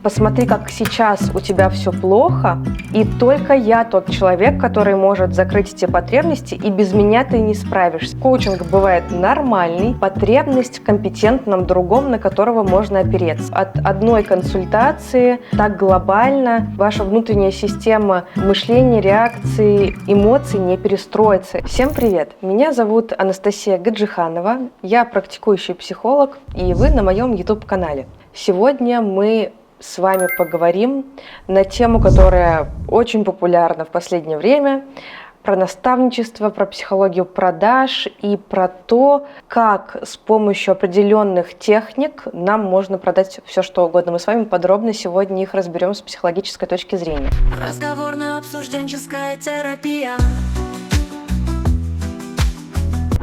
Посмотри, как сейчас у тебя все плохо, и только я тот человек, который может закрыть эти потребности, и без меня ты не справишься. Коучинг бывает нормальный, потребность в компетентном другом, на которого можно опереться. От одной консультации так глобально ваша внутренняя система мышления, реакции, эмоций не перестроится. Всем привет! Меня зовут Анастасия Гаджиханова, я практикующий психолог, и вы на моем YouTube-канале. Сегодня мы с вами поговорим на тему, которая очень популярна в последнее время, про наставничество, про психологию продаж и про то, как с помощью определенных техник нам можно продать все, что угодно. Мы с вами подробно сегодня их разберем с психологической точки зрения. Разговорно-обсужденческая терапия.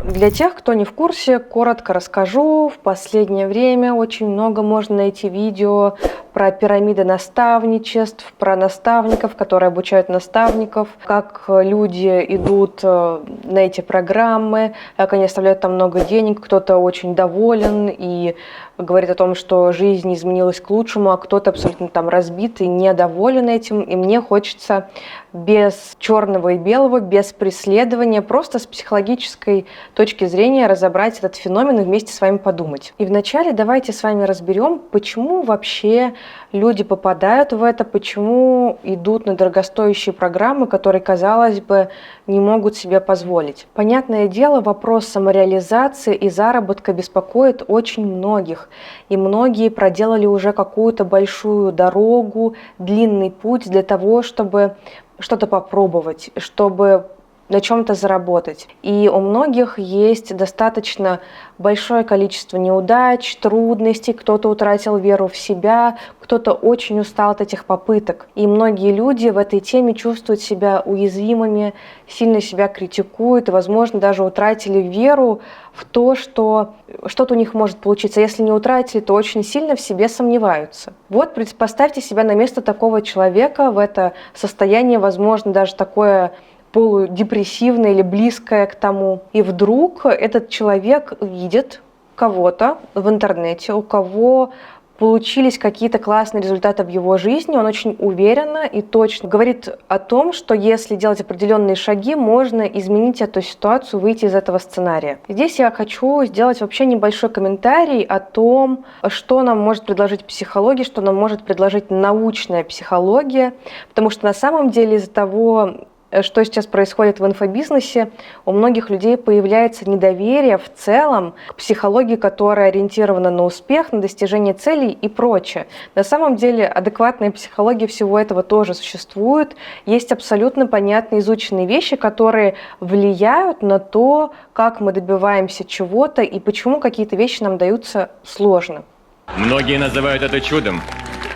Для тех, кто не в курсе, коротко расскажу. В последнее время очень много можно найти видео про пирамиды наставничеств, про наставников, которые обучают наставников, как люди идут на эти программы, как они оставляют там много денег, кто-то очень доволен и говорит о том, что жизнь изменилась к лучшему, а кто-то абсолютно там разбит и недоволен этим. И мне хочется без черного и белого, без преследования, просто с психологической точки зрения разобрать этот феномен и вместе с вами подумать. И вначале давайте с вами разберем, почему вообще люди попадают в это, почему идут на дорогостоящие программы, которые, казалось бы, не могут себе позволить. Понятное дело, вопрос самореализации и заработка беспокоит очень многих. И многие проделали уже какую-то большую дорогу, длинный путь для того, чтобы что-то попробовать, чтобы на чем-то заработать. И у многих есть достаточно большое количество неудач, трудностей, кто-то утратил веру в себя, кто-то очень устал от этих попыток. И многие люди в этой теме чувствуют себя уязвимыми, сильно себя критикуют и, возможно, даже утратили веру в то, что что-то у них может получиться. Если не утратили, то очень сильно в себе сомневаются. Вот поставьте себя на место такого человека, в это состояние, возможно, даже такое полудепрессивное или близкое к тому. И вдруг этот человек видит кого-то в интернете, у кого получились какие-то классные результаты в его жизни, он очень уверенно и точно говорит о том, что если делать определенные шаги, можно изменить эту ситуацию, выйти из этого сценария. Здесь я хочу сделать вообще небольшой комментарий о том, что нам может предложить психология, что нам может предложить научная психология, потому что на самом деле из-за того, что сейчас происходит в инфобизнесе, у многих людей появляется недоверие в целом к психологии, которая ориентирована на успех, на достижение целей и прочее. На самом деле адекватная психология всего этого тоже существует. Есть абсолютно понятные изученные вещи, которые влияют на то, как мы добиваемся чего-то и почему какие-то вещи нам даются сложно. Многие называют это чудом.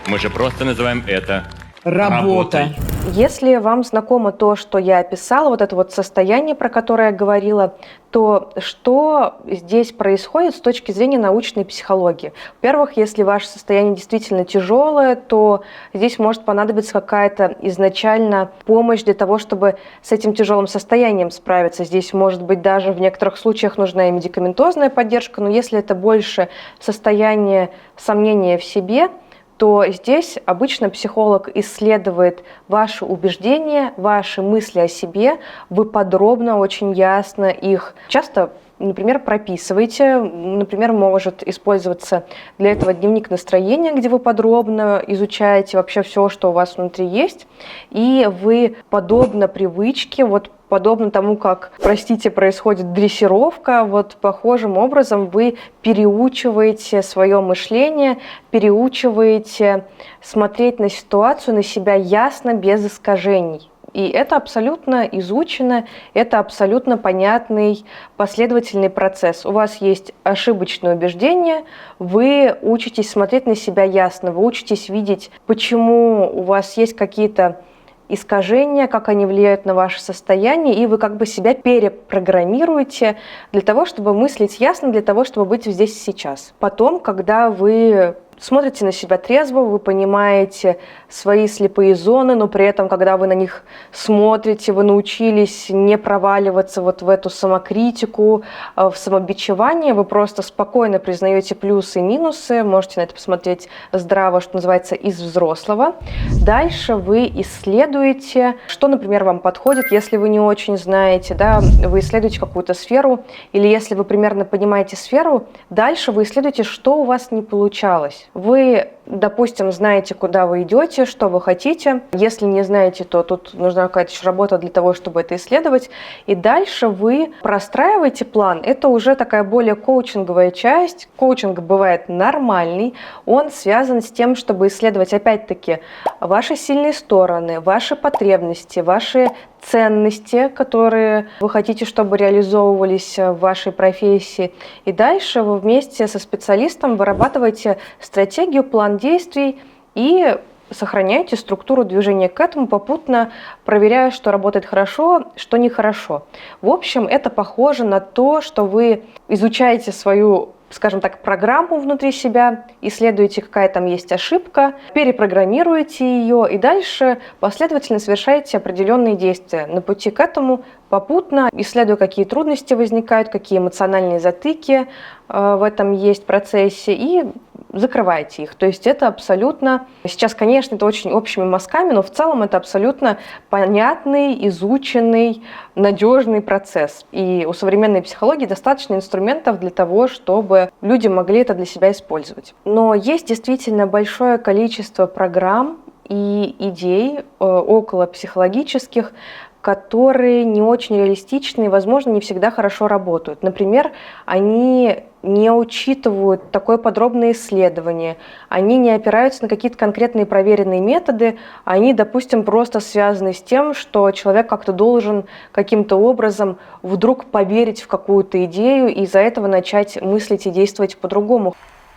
Мы же просто называем это работа. Если вам знакомо то, что я описала, вот это вот состояние, про которое я говорила, то что здесь происходит с точки зрения научной психологии? Во-первых, если ваше состояние действительно тяжелое, то здесь может понадобиться какая-то изначально помощь для того, чтобы с этим тяжелым состоянием справиться. Здесь, может быть, даже в некоторых случаях нужна и медикаментозная поддержка, но если это больше состояние сомнения в себе, то здесь обычно психолог исследует ваши убеждения, ваши мысли о себе, вы подробно, очень ясно их часто, например, прописываете. Например, может использоваться для этого дневник настроения, где вы подробно изучаете вообще все, что у вас внутри есть, и вы подобно привычке, вот подобно тому, как, простите, происходит дрессировка, вот похожим образом вы переучиваете свое мышление, переучиваете смотреть на ситуацию, на себя ясно, без искажений. И это абсолютно изучено, это абсолютно понятный последовательный процесс. У вас есть ошибочные убеждения, вы учитесь смотреть на себя ясно, вы учитесь видеть, почему у вас есть какие-то искажения, как они влияют на ваше состояние, и вы как бы себя перепрограммируете для того, чтобы мыслить ясно, для того, чтобы быть здесь и сейчас. Потом, когда вы смотрите на себя трезво, вы понимаете свои слепые зоны, но при этом, когда вы на них смотрите, вы научились не проваливаться вот в эту самокритику, в самобичевание, вы просто спокойно признаете плюсы и минусы, можете на это посмотреть здраво, что называется, из взрослого. Дальше вы исследуете, что, например, вам подходит, если вы не очень знаете, да, вы исследуете какую-то сферу, или если вы примерно понимаете сферу, дальше вы исследуете, что у вас не получалось. Вы, допустим, знаете, куда вы идете, что вы хотите. Если не знаете, то тут нужна какая-то еще работа для того, чтобы это исследовать. И дальше вы простраиваете план. Это уже такая более коучинговая часть. Коучинг бывает нормальный. Он связан с тем, чтобы исследовать, опять-таки, ваши сильные стороны, ваши потребности, ваши ценности, которые вы хотите, чтобы реализовывались в вашей профессии. И дальше вы вместе со специалистом вырабатываете стратегию, план действий и сохраняете структуру движения к этому, попутно проверяя, что работает хорошо, что нехорошо. В общем, это похоже на то, что вы изучаете свою, скажем так, программу внутри себя, исследуете, какая там есть ошибка, перепрограммируете ее и дальше последовательно совершаете определенные действия на пути к этому, попутно исследуя, какие трудности возникают, какие эмоциональные затыки в этом есть процессе, и закрываете их. То есть это абсолютно, сейчас, конечно, это очень общими мазками, но в целом это абсолютно понятный, изученный, надежный процесс. И у современной психологии достаточно инструментов для того, чтобы люди могли это для себя использовать. Но есть действительно большое количество программ и идей около психологических, которые не очень реалистичны и, возможно, не всегда хорошо работают. Например, они не учитывают такое подробное исследование, они не опираются на какие-то конкретные проверенные методы, они, допустим, просто связаны с тем, что человек как-то должен каким-то образом вдруг поверить в какую-то идею и из-за этого начать мыслить и действовать по-другому.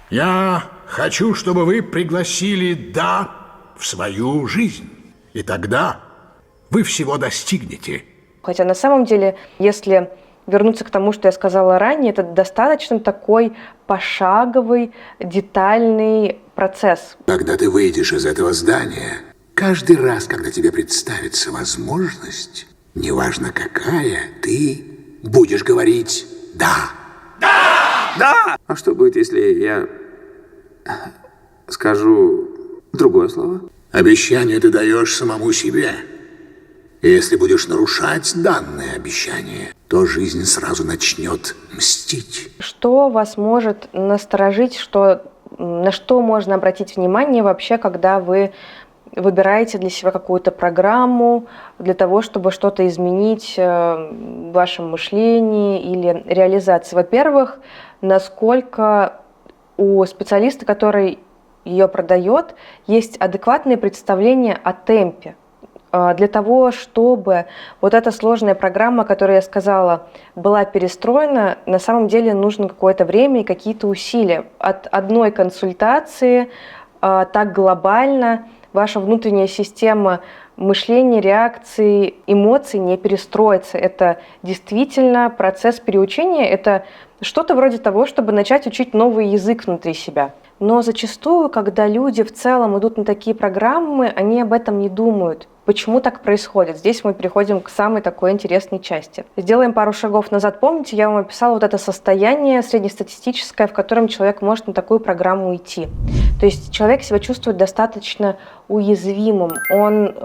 Я хочу, чтобы вы пригласили «да» в свою жизнь, и тогда вы всего достигнете. Хотя на самом деле, если вернуться к тому, что я сказала ранее, это достаточно такой пошаговый, детальный процесс. Когда ты выйдешь из этого здания, каждый раз, когда тебе представится возможность, неважно какая, ты будешь говорить «да». Да! А что будет, если я скажу другое слово? Обещание ты даешь самому себе. И если будешь нарушать данное обещание, то жизнь сразу начнет мстить. Что вас может насторожить, на что можно обратить внимание вообще, когда вы выбираете для себя какую-то программу для того, чтобы что-то изменить в вашем мышлении или реализации? Во-первых, насколько у специалиста, который ее продает, есть адекватное представление о темпе. Для того, чтобы вот эта сложная программа, которую я сказала, была перестроена, на самом деле нужно какое-то время и какие-то усилия. От одной консультации так глобально ваша внутренняя система мышления, реакций, эмоций не перестроится. Это действительно процесс переучения, это что-то вроде того, чтобы начать учить новый язык внутри себя. Но зачастую, когда люди в целом идут на такие программы, они об этом не думают. Почему так происходит? Здесь мы переходим к самой такой интересной части. Сделаем пару шагов назад. Помните, я вам описала вот это состояние среднестатистическое, в котором человек может на такую программу идти. То есть человек себя чувствует достаточно уязвимым. Он,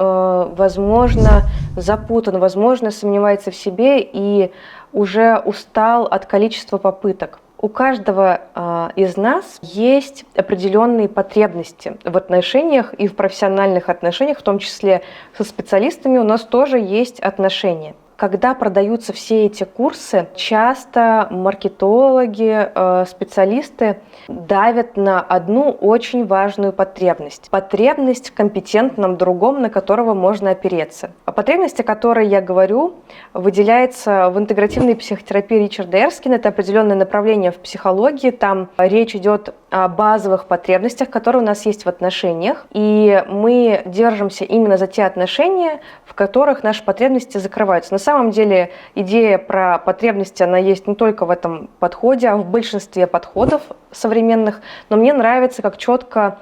возможно, запутан, возможно, сомневается в себе и уже устал от количества попыток. У каждого из нас есть определенные потребности в отношениях и в профессиональных отношениях, в том числе со специалистами у нас тоже есть отношения. Когда продаются все эти курсы, часто маркетологи, специалисты давят на одну очень важную потребность. Потребность в компетентном другом, на которого можно опереться. О потребности, о которой я говорю, выделяется в интегративной психотерапии Ричарда Эрскина. Это определенное направление в психологии. Там речь идет о базовых потребностях, которые у нас есть в отношениях. И мы держимся именно за те отношения, в которых наши потребности закрываются. На самом деле идея про потребности, она есть не только в этом подходе, а в большинстве подходов современных, но мне нравится, как четко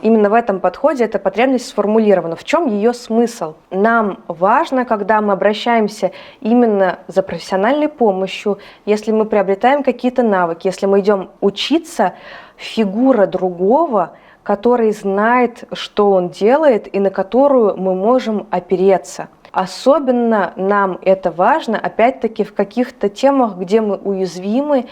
именно в этом подходе эта потребность сформулирована. В чем ее смысл? Нам важно, когда мы обращаемся именно за профессиональной помощью, если мы приобретаем какие-то навыки, если мы идем учиться, фигура другого, который знает, что он делает и на которую мы можем опереться. Особенно нам это важно, опять-таки, в каких-то темах, где мы уязвимы,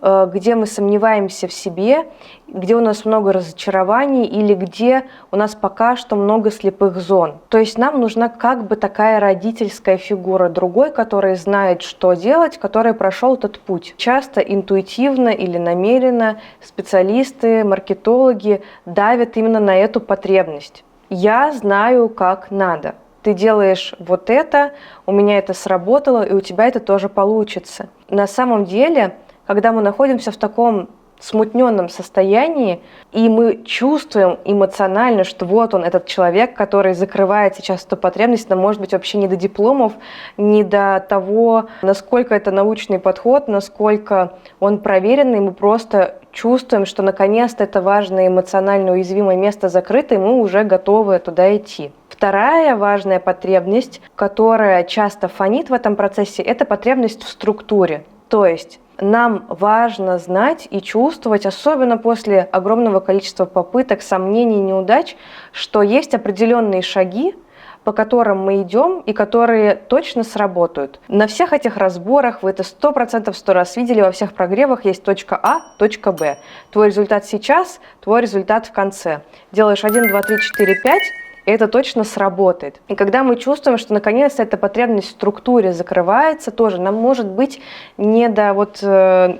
где мы сомневаемся в себе, где у нас много разочарований или где у нас пока что много слепых зон. То есть нам нужна как бы такая родительская фигура, другой, который знает, что делать, который прошел этот путь. Часто интуитивно или намеренно специалисты, маркетологи давят именно на эту потребность. Я знаю, как надо. Ты делаешь вот это, у меня это сработало, и у тебя это тоже получится. На самом деле, когда мы находимся в таком смутненном состоянии, и мы чувствуем эмоционально, что вот он, этот человек, который закрывает сейчас эту потребность, но, может быть, вообще не до дипломов, не до того, насколько это научный подход, насколько он проверенный, мы просто чувствуем, что наконец-то это важное эмоционально уязвимое место закрыто, и мы уже готовы туда идти. Вторая важная потребность, которая часто фонит в этом процессе, это потребность в структуре. То есть нам важно знать и чувствовать, особенно после огромного количества попыток, сомнений, неудач, что есть определенные шаги, по которым мы идем и которые точно сработают. На всех этих разборах, вы это 100% 100 раз видели, во всех прогревах есть точка А, точка Б. Твой результат сейчас, твой результат в конце. Делаешь 1, 2, 3, 4, 5, и это точно сработает. И когда мы чувствуем, что наконец-то эта потребность в структуре закрывается, тоже нам может быть не до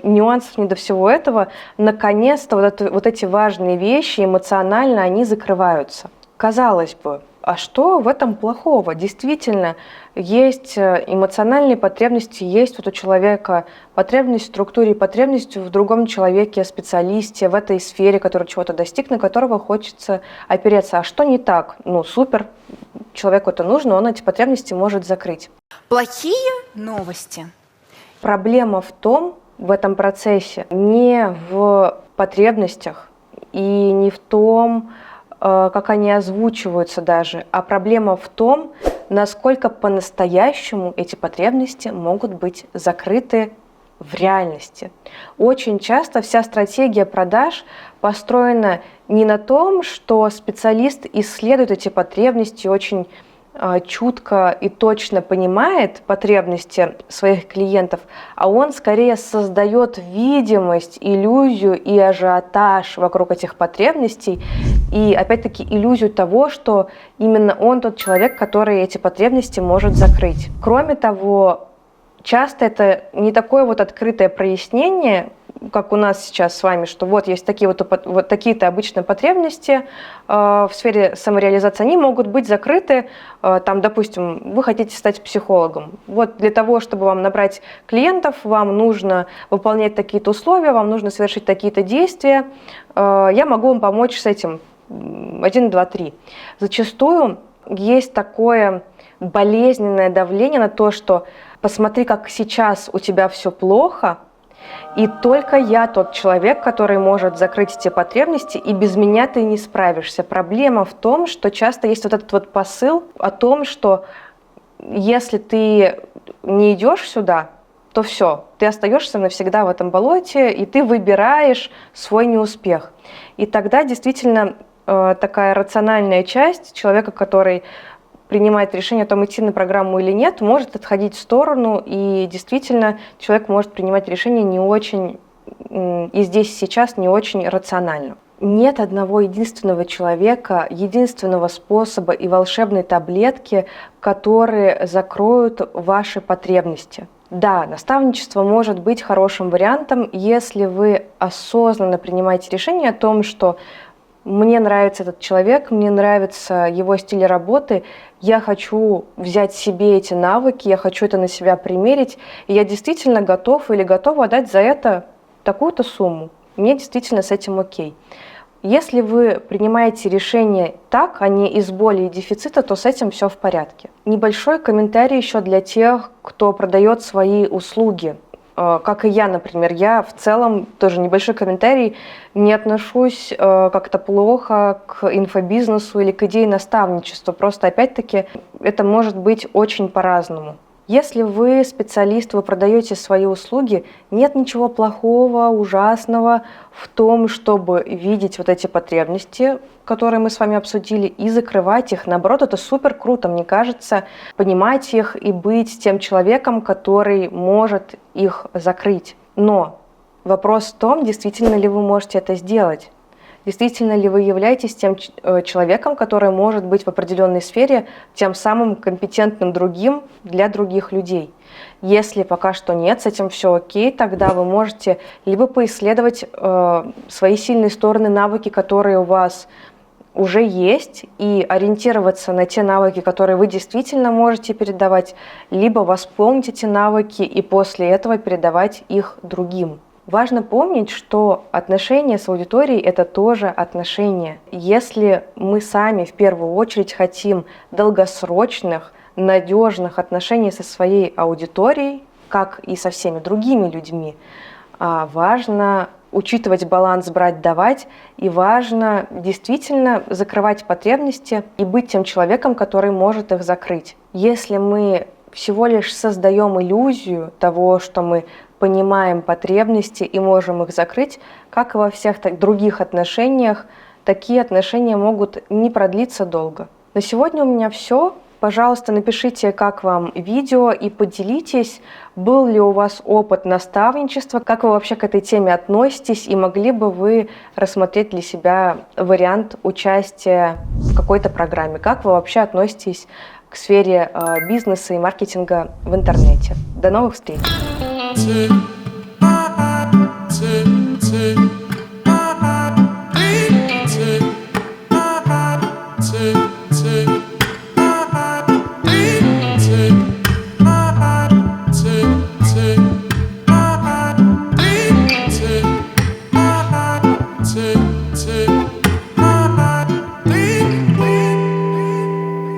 нюансов, не до всего этого, наконец-то вот эти важные вещи эмоционально, они закрываются. Казалось бы, а что в этом плохого? Действительно, есть эмоциональные потребности, есть вот у человека потребность в структуре, потребность в другом человеке, специалисте, в этой сфере, который чего-то достиг, на которого хочется опереться. А что не так? Ну, супер, человеку это нужно, он эти потребности может закрыть. Плохие новости. Проблема в том, в этом процессе, не в потребностях и не в том, как они озвучиваются даже, а проблема в том, насколько по-настоящему эти потребности могут быть закрыты в реальности. Очень часто вся стратегия продаж построена не на том, что специалист исследует эти потребности очень чутко и точно понимает потребности своих клиентов, а он скорее создает видимость, иллюзию и ажиотаж вокруг этих потребностей, и опять-таки иллюзию того, что именно он тот человек, который эти потребности может закрыть. Кроме того, часто это не такое вот открытое прояснение, как у нас сейчас с вами, что вот есть такие вот такие-то обычные потребности в сфере самореализации, они могут быть закрыты, там, допустим, вы хотите стать психологом. Вот для того, чтобы вам набрать клиентов, вам нужно выполнять такие-то условия, вам нужно совершить такие-то действия, я могу вам помочь с этим 1, 2, 3. Зачастую есть такое болезненное давление на то, что посмотри, как сейчас у тебя все плохо, и только я тот человек, который может закрыть эти потребности, и без меня ты не справишься. Проблема в том, что часто есть вот этот вот посыл о том, что если ты не идешь сюда, то все, ты остаешься навсегда в этом болоте, и ты выбираешь свой неуспех. И тогда действительно такая рациональная часть человека, который принимает решение о том, идти на программу или нет, может отходить в сторону, и действительно человек может принимать решение не очень, и здесь и сейчас не очень рационально. Нет одного единственного человека, единственного способа и волшебной таблетки, которые закроют ваши потребности. Да, наставничество может быть хорошим вариантом, если вы осознанно принимаете решение о том, что мне нравится этот человек, мне нравится его стиль работы, я хочу взять себе эти навыки, я хочу это на себя примерить, и я действительно готов или готова отдать за это такую-то сумму. Мне действительно с этим окей. Если вы принимаете решение так, а не из боли и дефицита, то с этим все в порядке. Небольшой комментарий еще для тех, кто продает свои услуги. Как и я, например. Я в целом, тоже небольшой комментарий, не отношусь как-то плохо к инфобизнесу или к идее наставничества. Просто, опять-таки, это может быть очень по-разному. Если вы специалист, вы продаете свои услуги, нет ничего плохого, ужасного в том, чтобы видеть вот эти потребности, которые мы с вами обсудили, и закрывать их. Наоборот, это супер круто, мне кажется, понимать их и быть тем человеком, который может их закрыть. Но вопрос в том, действительно ли вы можете это сделать. Действительно ли вы являетесь тем человеком, который может быть в определенной сфере тем самым компетентным другим для других людей? Если пока что нет, с этим все окей, тогда вы можете либо поисследовать свои сильные стороны, навыки, которые у вас уже есть, и ориентироваться на те навыки, которые вы действительно можете передавать, либо восполнить эти навыки и после этого передавать их другим. Важно помнить, что отношения с аудиторией – это тоже отношения. Если мы сами в первую очередь хотим долгосрочных, надежных отношений со своей аудиторией, как и со всеми другими людьми, важно учитывать баланс брать-давать, и важно действительно закрывать потребности и быть тем человеком, который может их закрыть. Если мы всего лишь создаем иллюзию того, что мы понимаем потребности и можем их закрыть, как и во всех других отношениях, такие отношения могут не продлиться долго. На сегодня у меня все. Пожалуйста, напишите, как вам видео, и поделитесь, был ли у вас опыт наставничества, как вы вообще к этой теме относитесь, и могли бы вы рассмотреть для себя вариант участия в какой-то программе. Как вы вообще относитесь к сфере бизнеса и маркетинга в интернете. До новых встреч!